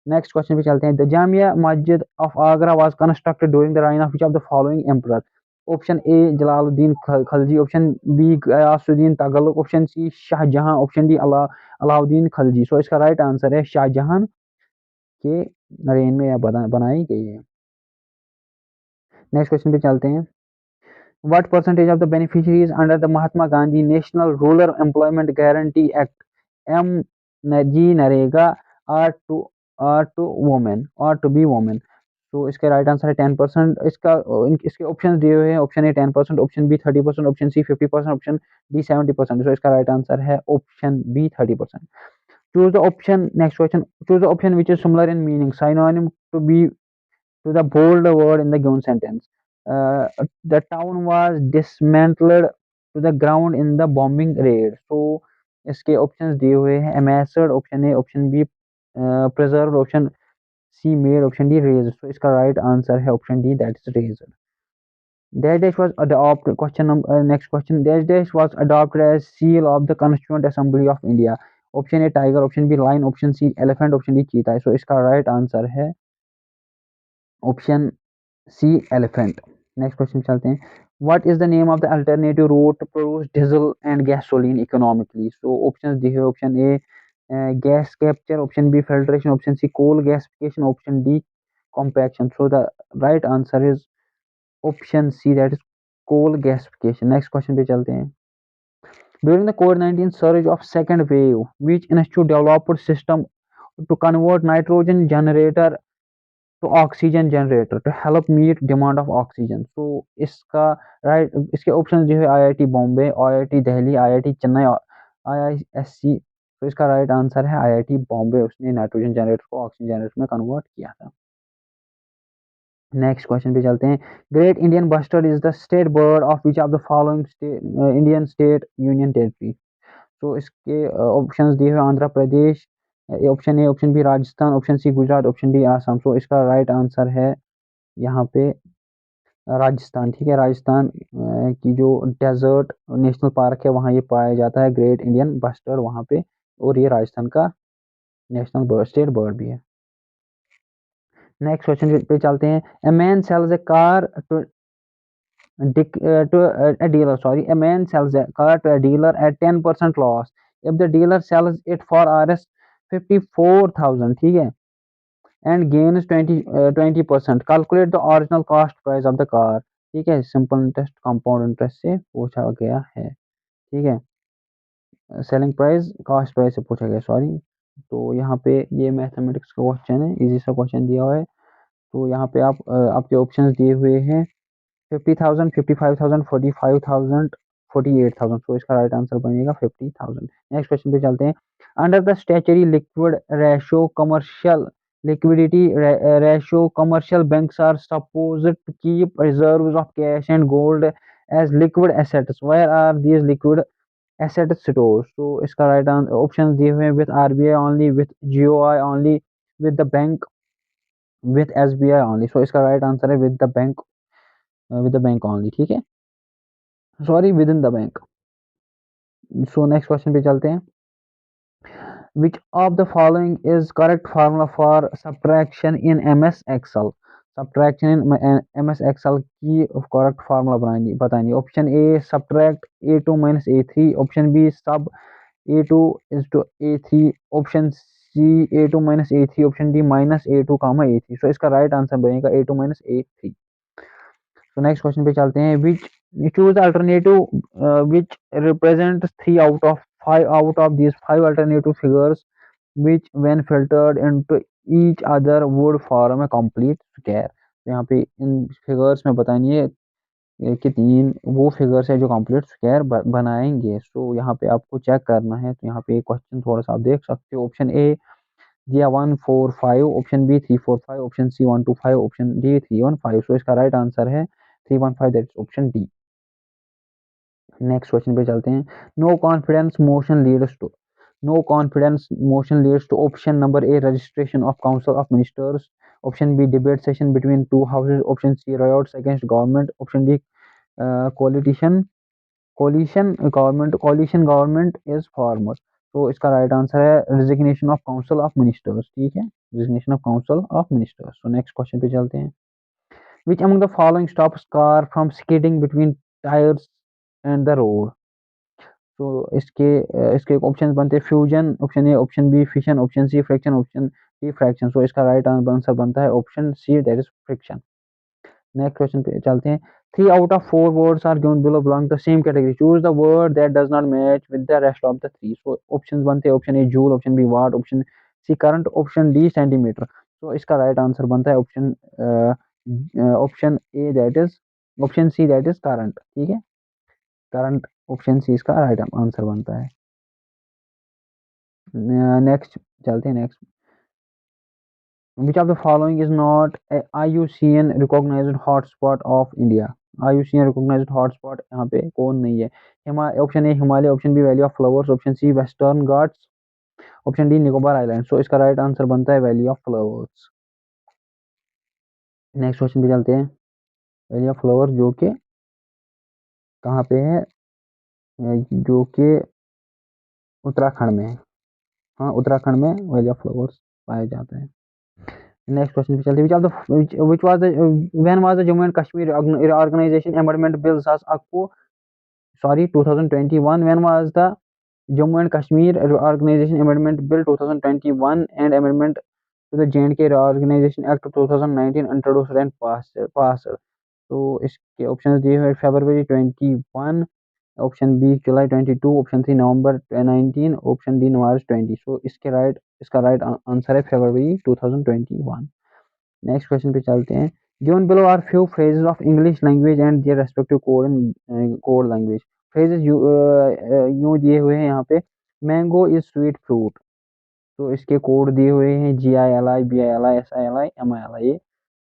Next question पे चलते हैं. The Jamia Masjid of Agra was constructed during the reign of which of the following emperor. Option A Jalaluddin Khalji, option B Ghiyasuddin Tughlaq, option C Shahjahan, option D Alauddin Khalji. So इसका right answer है शाहजहां के rain में यह बनाई गई है. नेक्स्ट क्वेश्चन पे चलते हैं. What percentage of the beneficiaries under the Mahatma Gandhi National Rural Employment Guarantee Act MG Narega are to women or to be women. तो इसका राइट आंसर है 10%. इसके ऑप्शन दिए हुए हैं. Option A 10%, option B 30%, option C 50%, option D 70%. So इसका right answer है option B 30%. Choose the option. Next question. Choose the option which is similar in meaning, synonym to be to the bold word in the given sentence. The town was dismantled to the ground in the bombing raid. So इसके options दिए हुए हैं. amassed option A, option B preserved, option C made, option D raised. So इसका right answer है option D, that is raised. Dash dash was adopted. Question number next question. Dash dash was adopted as seal of the Constituent Assembly of India. Option A tiger, option B line, option C elephant, option D cheetah. So इसका right answer है option C elephant. Next question चलते हैं. What is the name of the alternative route to produce diesel and gasoline economically. So option दिए हैं. Option A gas capture, option B filtration, option C coal gasification, option D compaction. So the right answer is option C, that is coal gasification. Next question पे चलते हैं. During the COVID-19 surge of second wave, which institute developed system to convert nitrogen generator to oxygen generator to help meet demand of oxygen. So इसका right इसके option जो है IIT Bombay, IIT Delhi, IIT Chennai, IISc. तो इसका right answer है IIT Bombay. उसने nitrogen generator को oxygen generator में कन्वर्ट किया था. नेक्स्ट क्वेश्चन पे चलते हैं. Great Indian bustard is the state bird of which of the following Indian state union territory. तो इसके ऑप्शंस दिए हुए. Andhra Pradesh, option A, option B Rajasthan, option C Gujarat, option D Assam. So इसका राइट आंसर है यहाँ पे राजस्थान. ठीक है, राजस्थान की जो डेजर्ट नेशनल पार्क है वहाँ ये पाया जाता है ग्रेट इंडियन बस्टर्ड वहाँ पे. और ये राजस्थान का नेशनल बर्ड, स्टेट बर्ड भी है. नेक्स्ट क्वेश्चन पे चलते हैं. A man sells a car to a dealer, sorry, a man sells a car to a dealer at 10% loss if the dealer sells it for Rs 54,000. ठीक है, and gains 20%. Calculate the original cost price of the car. ठीक है, simple interest compound interest से पूछा गया है. ठीक है, सेलिंग प्राइस कॉस्ट प्राइस से पूछा गया, सॉरी. तो यहाँ पे ये मैथमेटिक्स का क्वेश्चन है, इजी सा क्वेश्चन दिया हुआ है. तो यहाँ पे आपके ऑप्शंस दिए हुए हैं 50,000, 55,000, 45,000, 48,000. सो इसका राइट आंसर बनेगा 50,000. नेक्स्ट क्वेश्चन पे चलते हैं. Under the statutory liquid ratio commercial liquidity ratio, commercial banks are supposed to keep reserves of cash and gold as liquid assets. Where are these liquid assets stored? So इसका right answer options दिए हुए हैं. with RBI only, with GOI only, with the bank, with SBI only. So इसका right answer है with the bank only. ठीक है, sorry, within the bank. So next question पे चलते हैं. Which of the following is correct formula for subtraction in MS Excel. Subtraction in MS Excel की correct formula बताएंगे. Option A subtract A2 minus A3, option B sub A2 is to A3, option C A2 minus A3, option D minus A2 comma A3. सो इसका right answer बनेगा A2 minus A3. तो next question पे चलते हैं. विच choose the alternative which represents 3 out of 5 out of these 5 alternative figures which when filtered into each other would form a complete square. तो यहाँ पे इन फिगर्स में बताइए कि 3 वो फिगर्स है जो कंप्लीट स्क्वायर बनाएंगे. सो यहाँ पे आपको चेक करना है. तो यहाँ पे क्वेश्चन थोड़ा सा आप देख सकते हो. ऑप्शन ए दिया 1 4 5, option B 3 4 5, option C 1 2 5, option D 3 1 5. So इसका राइट आंसर है 3 1 5, that is option D. Next question पे चलते हैं. No confidence motion leads to option number A registration of council of ministers, Option B, debate session between two houses. Option C, riots against government. Option D, coalition coalition government is former. तो इसका right answer है resignation of council of ministers, ठीक है, resignation of council of ministers. So next question पे चलते हैं। Which among the following stops car from skidding between tyres and the road. तो इसके ऑप्शन बनते हैं fusion, option A, option B fission, option C friction, option D fraction. So इसका right answer बनता है option C, that is friction. Next question पे चलते हैं। 3 out of 4 words are given below belong to the same category. Choose the word that does not match with the rest of the three. So options बनते हैं option A joule, option B watt, option C current, option D centimetre. तो इसका right answer बनता है option A, that is option C, that is current, ठीक है, current, option C इसका right answer बनता है। नेक्स्ट चलते हैं। Next, which of the following is not a IUCN recognized hotspot of India? IUCN recognized hotspot यहाँ पे कौन नहीं है? Option A Himalaya, option B Valley of Flowers, option C Western Ghats, option D Nicobar island. So इसका right answer बनता है Valley of Flowers. Next question पे चलते हैं। वैली ऑफ फ्लावर जो कि कहाँ पे है? जो कि उत्तराखंड में है। हाँ, उत्तराखंड में वैली ऑफ फ्लावर्स पाया जाता है। नेक्स्ट क्वेश्चन पे चलते हैं। which was the when was the Jammu and Kashmir Organization Amendment Bill सास आपको 2021, when was the Jammu and Kashmir Organization Amendment Bill 2021 and amendment to the J&K Reorganization Act 2019 introduced and passed? तो इसके option दिए हुए फरवरी 21, option B जुलाई 22, option C नवंबर 19, option D मार्च 20। सो इसका right answer है फरवरी 2021। Next question पे चलते हैं। Given below are few phrases of English language and their respective code language. Phrases यूं दिए हुए हैं यहाँ पे। मैंगो इज स्वीट फ्रूट, तो इसके कोड दिए हुए हैं GILI, BILI, SILI, MILI। ये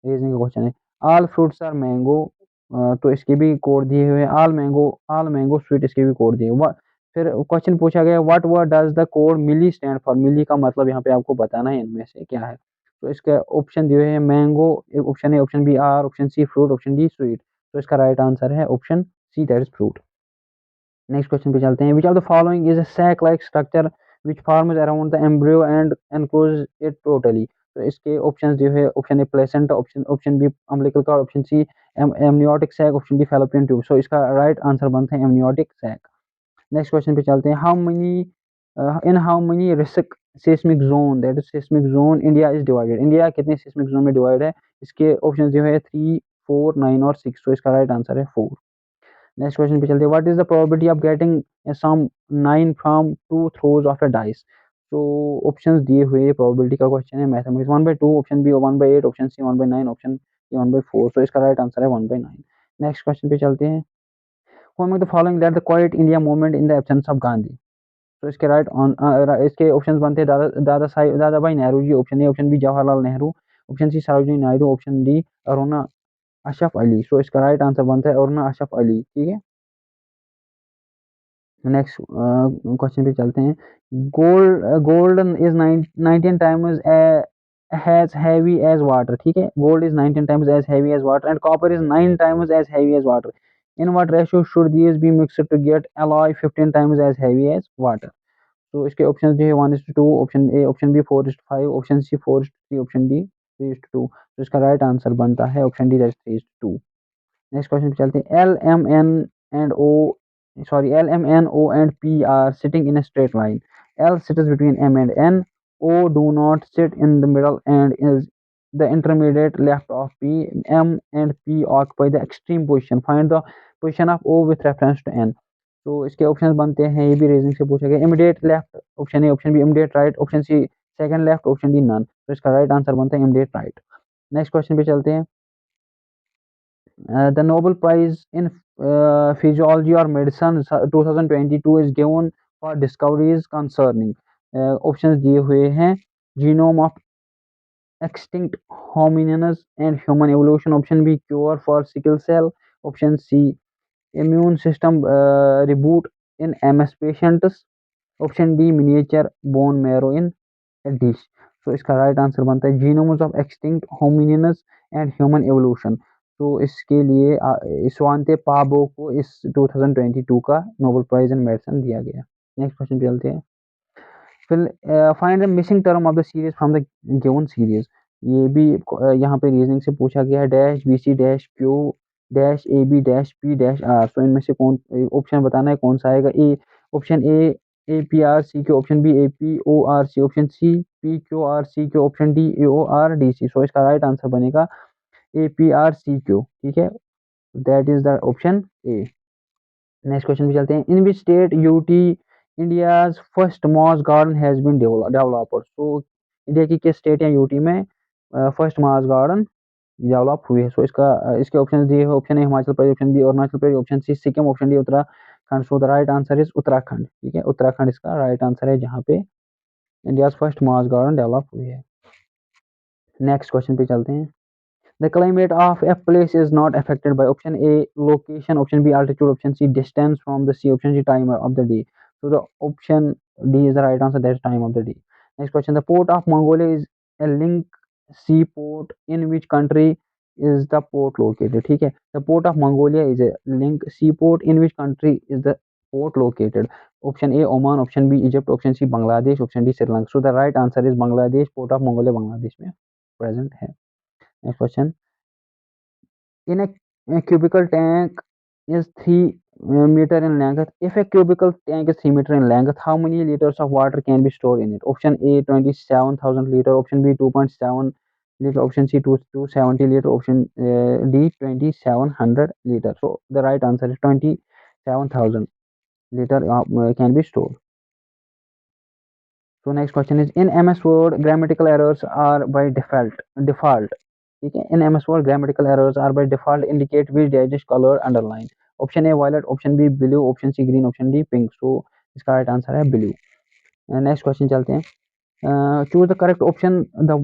रीजनिंग का क्वेश्चन है। ऑल फ्रूट्स आर मैंगो, तो इसके भी कोड दिए हुए हैं। ऑल मैंगो स्वीट, इसके भी कोड दिए हुए। फिर क्वेश्चन पूछा गया what word does the code मिली स्टैंड फॉर। मिली का मतलब यहाँ पे आपको बताना है इनमें से क्या है। तो इसके ऑप्शन दिए हुए हैं mango, option A, option B are, option C fruit, option D sweet. तो इसका राइट आंसर है option C, that is fruit. Next question पे चलते हैं। Which of the following is a sac like structure which forms around the embryo and enclose it totally. तो इसके options जो है option A placenta, option B umbilical cord, option C amniotic sac, option D fallopian tube. सो इसका right answer बनता है amniotic sac. Next question पे चलते हैं। How many risk seismic zone, that is seismic zone India is divided. India कितने seismic zone में divide है? इसके ऑप्शन जो है 3, 4, 9 और 6। तो इसका राइट आंसर है 4। नेक्स्ट क्वेश्चन पे चलते हैं। What is the probability of getting sum 9 from 2 throws of a dice. तो ऑप्शंस दिए हुए प्रोबेबिलिटी का क्वेश्चन है mathematics. 1/2, option B 1/8, option C 1/9, option D 1/4। तो इसका राइट आंसर है 1/9। नेक्स्ट क्वेश्चन पे चलते हैं। Who among the following led the Quiet India movement in the absence of Gandhi? तो इसके इसके ऑप्शंस बनते हैं Dada Bhai Nehru ji, option A, option B Jawaharlal Nehru, option C Sarojini Naidu, option D Aruna Ashraf Ali. So इसका राइट आंसर बनता है अरुणा अशरफ अली, ठीक है। नेक्स्ट क्वेश्चन पे चलते हैं। Golden is 19 times as heavy as water, ठीक है। Gold is 19 times as heavy as water and copper is 9 times as heavy as water. In what ratio should these be mixed to get alloy 15 times as heavy as water? तो इसके option जो है 1:2, option A, option B 4:5, option C 4:3, option D 3:2। तो इसका right answer बनता है option D, that is 3:2। Next question पे चलते हैं। L, M, N, O and P are sitting in a straight line. L sits between M and N. O do not sit in the middle and is the intermediate left of P. M and P occupy the extreme position. Find the position of O with reference to N. तो इसके option बनते हैं, ये भी reasoning से पूछा गया। Immediate left option A, option B immediate right, option C second left, option D none. तो इसका राइट आंसर बनता है इमीडिएट राइट। नेक्स्ट क्वेश्चन पे चलते हैं। The Nobel Prize in Physiology or Medicine 2022 is given for discoveries concerning options दिए हुए हैं genome of extinct hominins and human evolution, option B cure for sickle cell, option C immune system reboot in MS patients, option D miniature bone marrow in a dish। तो इसका right answer बनता है genomes of extinct hominins and human evolution. तो इसके लिए Svante पाबो को इस 2022 का नोबेल प्राइज इन मेडिसिन दिया गया। नेक्स्ट क्वेश्चन पे चलते हैं। फिर find the missing term of the series from the given series. ये भी यहाँ पे रीजनिंग से पूछा गया है। Dash B C dash Q dash A B dash P dash R. तो इनमें से कौन ऑप्शन बताना है कौन सा आएगा। A option A P R C Q, option B A P O R C, option C P Q R C Q, option D A O R D C. So इसका राइट आंसर बनेगा A P R C Q. ठीक है, that is the option A. Next question पे चलते हैं। In which state UT India's first moss garden has been developed. तो India की किस स्टेट या यूटी में फर्स्ट मॉस गार्डन डेवलप हुई है। सो इसके ऑप्शन दिए हैं। Option A Himachal Pradesh, option B Arunachal Pradesh, option C Sikkim, option D Uttarakhand. So the right answer is Uttarakhand. ठीक है, उत्तराखंड इसका राइट आंसर है जहाँ पे India first moss garden develop हुई है। नेक्स्ट क्वेश्चन पे चलते हैं। The climate of a place is not affected by option A location, option B altitude, option C distance from the sea, option D time of the day. So the option D is the right answer. That's time of the day. Next question. The port of Mongolia is a link seaport. In which country is the port located? ठीक है. The port of Mongolia is a link seaport. In which country is the port located? Option A Oman, option B Egypt, option C Bangladesh, option D Sri Lanka. So the right answer is Bangladesh. Port of Mongolia Bangladesh में present है. Next question. In a cubical tank is 3 meter in length. If a cubical tank is 3 meter in length, how many liters of water can be stored in it? Option A 27,000 liter, option B 2.7 liter, option C 270 liter, option D 2700 liter. So the right answer is 27,000 liter can be stored. So next question is in MS Word grammatical errors are by default. ठीक है, in MS Word grammatical errors are by default indicate which dash color underline. Option A violet, option B blue, option C green, option D pink. So इसका right answer है blue. Next question चलते हैं. Choose the correct option. The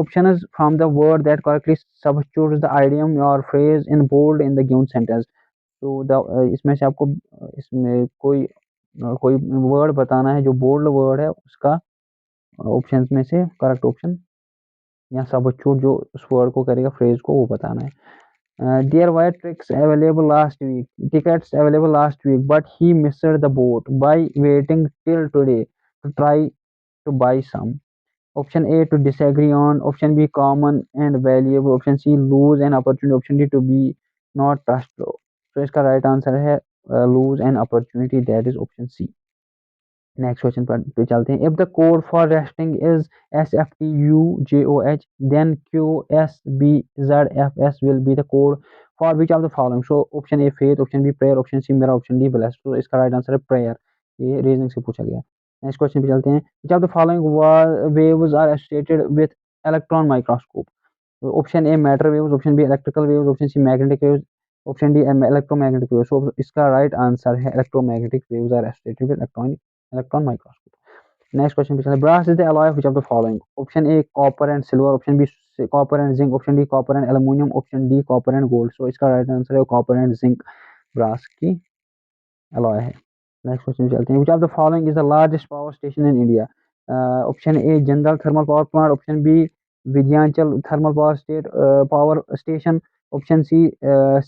option is from the word that correctly substitutes the idiom or phrase in bold in the given sentence. तो इसमें से आपको इसमें कोई वर्ड बताना है जो बोल्ड वर्ड है, उसका ऑप्शंस में से करेक्ट ऑप्शन या सबस्टिट्यूट जो उस वर्ड को करेगा फ्रेज को वो बताना है। There were tickets available last week but he missed the boat by waiting till today to try to buy some. Option A to disagree on, option B common and valuable, option C lose an opportunity, option D to be not trust. तो इसका right answer है lose an opportunity, that is option C. Next question पे चलते हैं। If the code for resting is SFTUJOH then QSBZFS will be the code for which of the following. So option A faith, option B prayer, option C मेरा, option D blessed. तो इसका right answer है prayer. ये reasoning से पूछा गया। Next question पे चलते हैं। Which of the following waves are associated with electron microscope. Option A matter waves, option B electrical waves, option C magnetic waves, option D electromagnetic waves. So इसका right answer है electromagnetic waves are associated with electron microscope. Next question is brass is the alloy of which of the following? Option A copper and silver, option B copper and zinc, option D copper and aluminum, option D copper and gold. So इसका right answer है copper and zinc brass की alloy है। Next question चलते हैं। Which of the following is the largest power station in India? Option A Jindal thermal power plant, option B Vidyanchal thermal power station, option C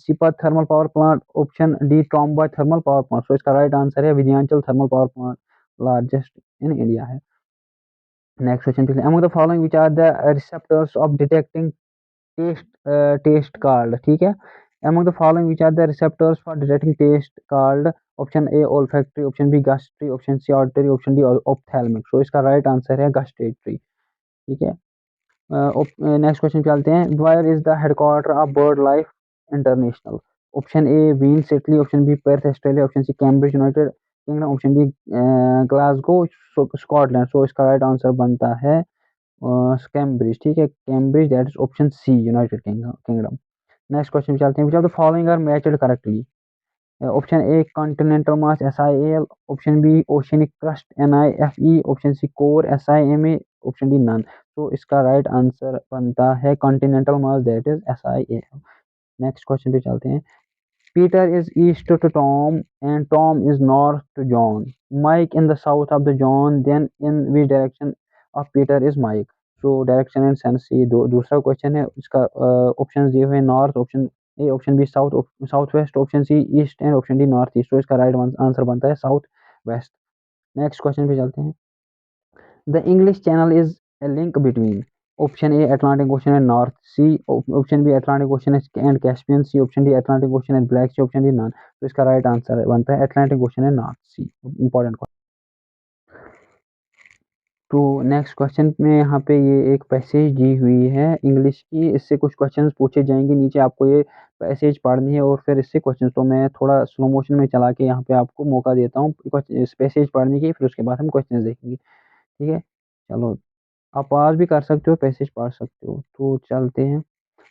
Sipat thermal power plant, option D Tromba thermal power plant. So इसका right answer है Vidyanchal thermal power plant largest in India है। Next question पिछले among the following which are the receptors of detecting taste called। ठीक है, among the following which are the receptors for detecting taste called? Option A olfactory, option B gustatory, option C auditory, option D ophthalmic। so इसका right answer है gustatory। ठीक है, next question चलते हैं। Where is the headquarter of bird life international. Option A वीन सिटली, option B Perth Australia, option C Cambridge United Kingdom, option D Glasgow Scotland. So इसका right answer बनता है कैम्ब्रिज। ठीक है, Cambridge, that is option C United Kingdom. Next question चलते हैं। Which of the following are matched correctly. Option A continental mass SIAL, option B oceanic crust NIFE, option C core SIMA, option D none. तो इसका right answer बनता है continental mass, that is SIAL। Next question पे चलते हैं। Peter is east to Tom and Tom is north to John, Mike in the south of the John, then in which direction of Peter is Mike. So direction and sense, ये दूसरा क्वेश्चन है। इसका option दिए हुए north, option A, option B south, south west, option C east and option D north east. तो इसका right answer बनता है साउथ वेस्ट। नेक्स्ट क्वेश्चन पे चलते हैं। The English Channel is a link between, option A Atlantic Ocean and North Sea, option B Atlantic Ocean and Caspian Sea, option D Atlantic Ocean and Black Sea, option D none. तो इसका right answer बनता है Atlantic Ocean and North Sea. Important. तो next question में यहाँ पे ये एक पैसेज दी हुई है इंग्लिश की, इससे कुछ क्वेश्चंस पूछे जाएंगे, नीचे आपको ये पैसेज पढ़नी है और फिर इससे क्वेश्चंस। तो मैं थोड़ा स्लो मोशन में चला के यहाँ पे आपको मौका देता हूँ इस पैसेज पढ़ने की, फिर उसके बाद हम क्वेश्चंस देखेंगे। ठीक है, चलो, आप पॉज भी कर सकते हो, पैसेज पढ़ सकते हो। तो चलते हैं।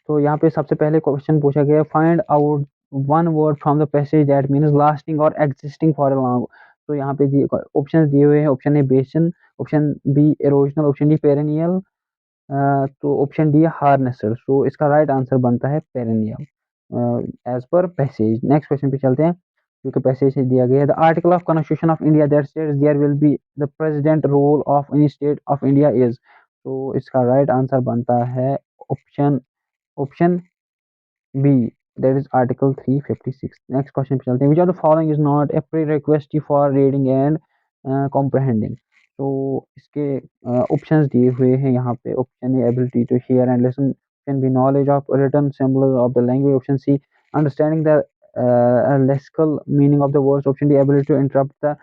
तो यहाँ पे सबसे पहले क्वेश्चन पूछा गया है, find out one word from the passage that means lasting और एग्जिस्टिंग फॉर अ लॉन्ग। तो यहाँ पे ऑप्शन दिए हुए हैं। Option A basin, option B erosional, option D perennial, तो ऑप्शन डी है हार्नेसर। सो इसका राइट आंसर बनता है perennial as per passage. Next question पे चलते हैं, क्योंकि पैसेज दिया गया है। The article of constitution of India that states there will be the president rule of any state of India is. तो इसका राइट आंसर बनता है option option B, that is article 356। Next question पे चलते हैं। Which of the following is not a pre request for reading and comprehending. तो इसके options दिए हुए हैं यहाँ पे। Option A ability to hear and listen, option B knowledge of written symbols of the language, option C understanding the lexical meaning of the words, option D ability to interpret the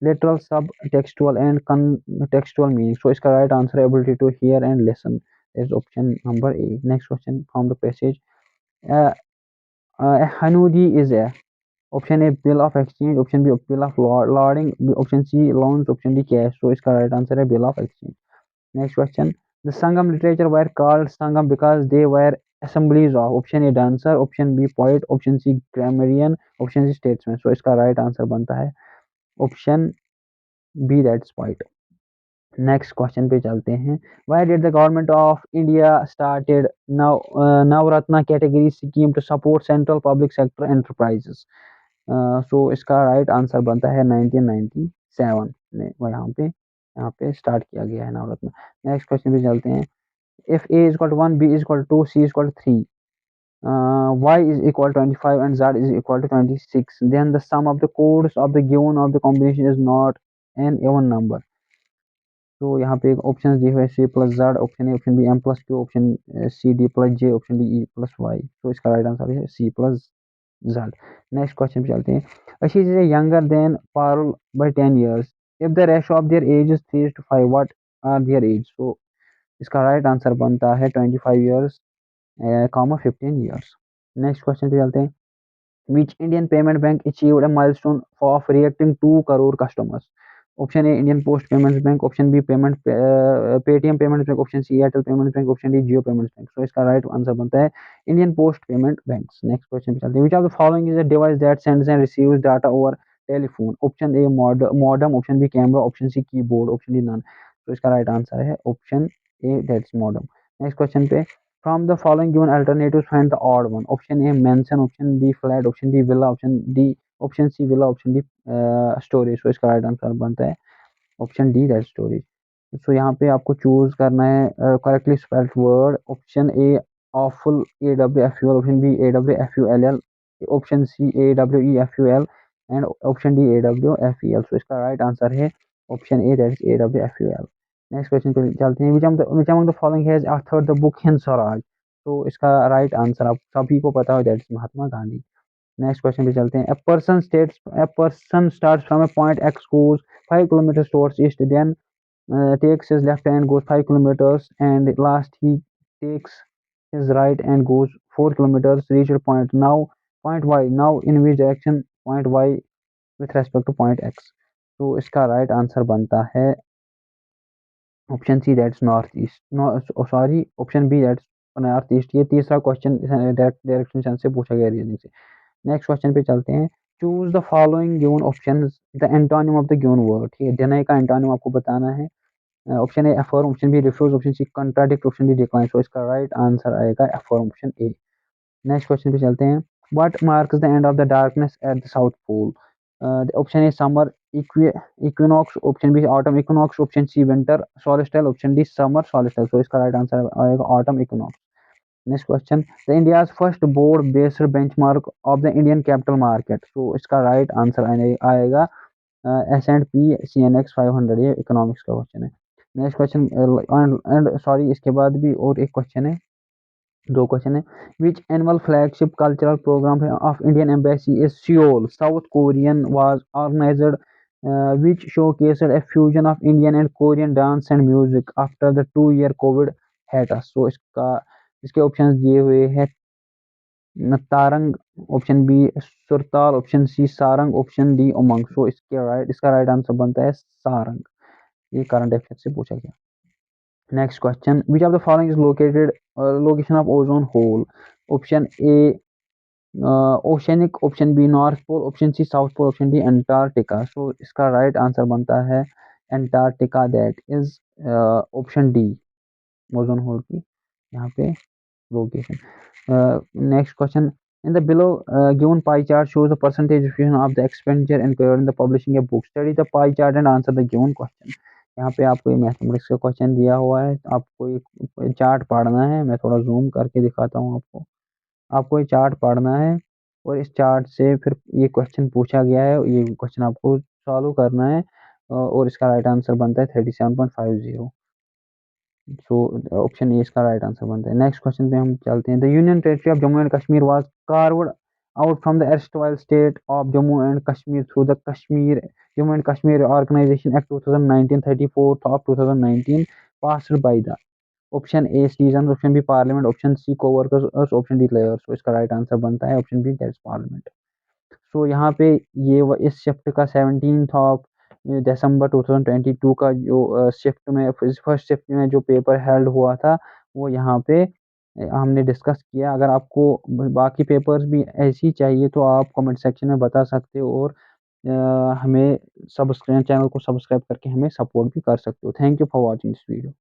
literal, subtextual and contextual meaning. So इसका right answer है ability to hear and listen is option number A. Next question from the passage. Uh, a Hanudi is a, option A bill of exchange, option B bill of larding, option C loans, option D cash. So इसका right answer है bill of exchange. Next question. The Sangam literature were called Sangam because they were assemblies of, option A dancer, option B poet, option C grammarian, option C statesman. So इसका right answer बनता है option B, that's poet. Next question पे चलते हैं। Why did the government of India started Navratna category scheme to support central public sector enterprises. So इसका right answer बनता है 1997 में, वो यहाँ पे स्टार्ट किया गया है नवरत्ना। नेक्स्ट क्वेश्चन पे चलते हैं। If A is equal to 1, B is equal to 2, C is equal to 3, y is equal to 25 and z is equal to 26, then the sum of the codes of the given of the combination is not an even number। तो यहाँ पे एक option दिए हुए C plus Z, option A, option B M plus two, option C D plus J, option D E plus Y. तो इसका right answer है C plus Z. Next question पे चलते हैं। Ashish is younger than Parul by 10 years. If the ratio of their age is 3:5, what are their age? So इसका right answer बनता है 25 years, 15 years। Next question पे चलते हैं। Which Indian payment bank achieved a milestone of reacting 2 crore customers? Option A Indian Post Payments Bank, option B Paytm Payments Bank, option C Airtel Payments Bank, option D Jio Payments Bank। So इसका right answer बनता है Indian post payment banks. Next question पे चलते हैं। Which of the following is a device that sends and receives data over telephone? Option A modem, option B camera, option C keyboard, option D none। तो इसका right answer है option A, that's modem. Next question पे, from the following given alternatives, find the odd one. Option A mansion, option B flat, option D villa, option C villa, option D storage। So इसका right answer बनता है option D, that storage. So यहाँ पे आपको choose करना है correctly spelled word. Option A awful, AWFUL, option B AWFULL, option C AWEFUL and option D AWFEL। So इसका right answer है option A, that is AWFUL। Next question पे चलते हैं। Which among the following has authored the book Hind Swaraj. तो इसका right answer आप सभी को पता हो, that is Mahatma Gandhi. Next question पे चलते हैं। A person starts from a point x, goes 5 kilometers towards east, then takes his left and goes 5 kilometers, and last he takes his right and goes 4 kilometers, reach a point now, point y, now in which direction point y with respect to point x। तो इसका right answer बनता है option C, that's north east, sorry option B, that's north east. ये तीसरा question direction sense से पूछा गया, reasoning से। नेक्स्ट क्वेश्चन पे चलते हैं। Choose the following given options, the antonym of the given word. ठीक है, डिनाई का एंटोनिम आपको बताना है। Option A affirm, option B refuse, option C contradict, option D decline. So इसका राइट आंसर आएगा affirm, option A. Next question पे चलते हैं। What marks the end of the darkness at the south pole. Option A summer equinox, option B autumn equinox, option C winter सॉलिस्टाइल, option D summer सॉलिस्टाइल। तो इसका right answer आएगा autumn equinox. Next question, the India's first board based benchmark of the Indian capital market. तो इसका right answer आएगा S&P CNX 500। ये economics का question है। Next question and sorry इसके बाद भी और एक क्वेश्चन है, दो क्वेश्चन है। Which annual flagship cultural programme of Indian embassy is Seoul South Korean was organised which showcased a fusion of Indian and Korean dance and music after the 2 year COVID hiatus। तो इसके options दिए हुए हैं Tarang, option B Surtal, option C Sarang, option D Umang. So इसका right answer बनता है सारंग। ये current affair से पूछा गया। Next question, which of the following is located location of ozone hole. Option A oceanic, option B north pole, option C south pole, option D Antarctica. So इसका right answer बनता है Antarctica, that is option D ozone hole की यहाँ पे location। Next question. In the below given pie chart shows the percentage distribution of the expenditure incurred in the publishing a book. Study the pie chart and answer the given question। यहाँ पे आपको ये mathematics का question दिया हुआ है, आपको ये चार्ट पढ़ना है। मैं थोड़ा जूम करके दिखाता हूँ आपको। आपको ये चार्ट पढ़ना है और इस चार्ट से फिर ये क्वेश्चन पूछा गया है, ये क्वेश्चन आपको सॉल्व करना है और इसका राइट आंसर बनता है 37.50। सो ऑप्शन ए इसका राइट आंसर बनता है। नेक्स्ट क्वेश्चन पे हम चलते हैं। The union territory of Jammu and Kashmir was carved out from the erstwhile state of Jammu and Kashmir through the Kashmir Jammu and Kashmir organisation act 2019 34 of 2019 passed by the. Option A season, option B parliament, option C coworkers, option D layers. तो इसका right answer बनता है option B, that is parliament. So यहाँ पे इस shift का 17 of December 2022 का जो शिफ्ट में फर्स्ट शिफ्ट में जो पेपर हेल्ड हुआ था वो यहाँ पे हमने डिस्कस किया। अगर आपको बाकी पेपर्स भी ऐसी चाहिए तो आप कमेंट सेक्शन में बता सकते हो और हमें सब्सक्राइब चैनल को सब्सक्राइब करके हमें सपोर्ट भी कर सकते हो। Thank you for watching this video.